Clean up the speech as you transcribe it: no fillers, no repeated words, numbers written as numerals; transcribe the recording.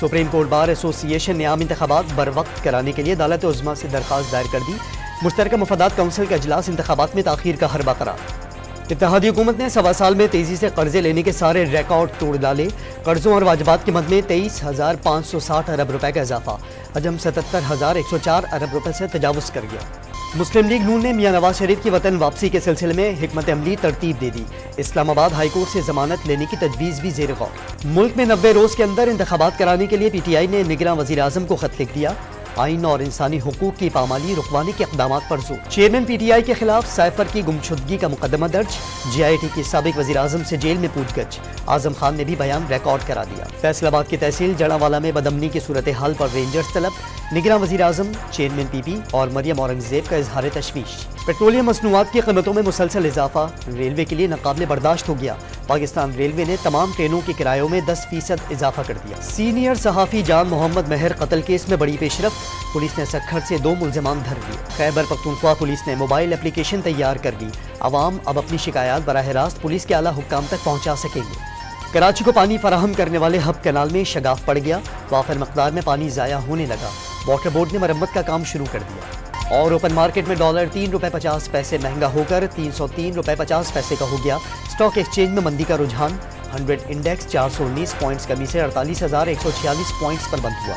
Supreme court bar association ने आम इंतखाबात बर वक्त कराने के लिए अदालत उज़्मा से दरख्वास्त दायर कर दी। मुश्तरका मफादात काउंसिल का इजलास इंतखाबात में ताखीर का हरबा करार। इत्तेहादी हुकूमत ने सवा साल में तेजी से कर्जे लेने के सारे रिकॉर्ड तोड़ डाले। कर्जों और वाजबात की मद में 23,560 अरब रुपए का इजाफा, हजम 77,104 अरब रुपए से तजावुज कर गया। मुस्लिम लीग नून ने मियां नवाज शरीफ की वतन वापसी के सिलसिले में हिकमत अमली तरतीब दे दी। इस्लामाबाद हाईकोर्ट से जमानत लेने की तजवीज़ भी ज़ेर गौर। मुल्क में 90 रोज के अंदर इंतखाबात कराने के लिए PTI ने निगरान वज़ीर आज़म को खत लिख दिया। आइन और इंसानी हुकूक की पामाली रुकवाने के इक़दाम पर जोर। चेयरमैन PTI के खिलाफ साइफर की गुमशुदगी का मुकदमा दर्ज। GIT की साबिक वज़ीर आज़म से जेल में पूछगछ। आजम खान ने भी बयान रिकॉर्ड करा दिया। फैसलाबाद की तहसील जड़ावाला में बदअमनी की सूरत हाल पर रेंजर्स तलब। निगरान वज़ीर आज़म, चेयरमैन PP और मरियम औरंगजेब का इजहार तशवीश। पेट्रोलियम मसनूआत की कीमतों में मुसलसल इजाफा रेलवे के लिए नाकाबिले बर्दाश्त हो गया। पाकिस्तान रेलवे ने तमाम ट्रेनों के किरायों में 10% इजाफा कर दिया। सीनियर सहाफ़ी जान मोहम्मद मेहर कत्ल केस में बड़ी पेशरफ। पुलिस ने सक्खर से 2 मुल्ज़िमान धर लिए। खैबर पख्तूनख्वा पुलिस ने मोबाइल एप्लीकेशन तैयार कर दी। अवाम अब अपनी शिकायत बराह रास्त पुलिस के आला हुक्काम तक पहुँचा सकेंगे। कराची को पानी फराहम करने वाले हब कैनाल में शगाफ पड़ गया। वाफिर मकदार में पानी ज़ाया होने लगा। वाटर बोर्ड ने मरम्मत का काम शुरू कर दिया। और ओपन मार्केट में डॉलर 3 रुपए 50 पैसे महंगा होकर 303 रुपए 50 पैसे का हो गया। स्टॉक एक्सचेंज में मंदी का रुझान। 100 इंडेक्स 419 पॉइंट्स कमी से 48,146 पॉइंट्स पर बंद हुआ।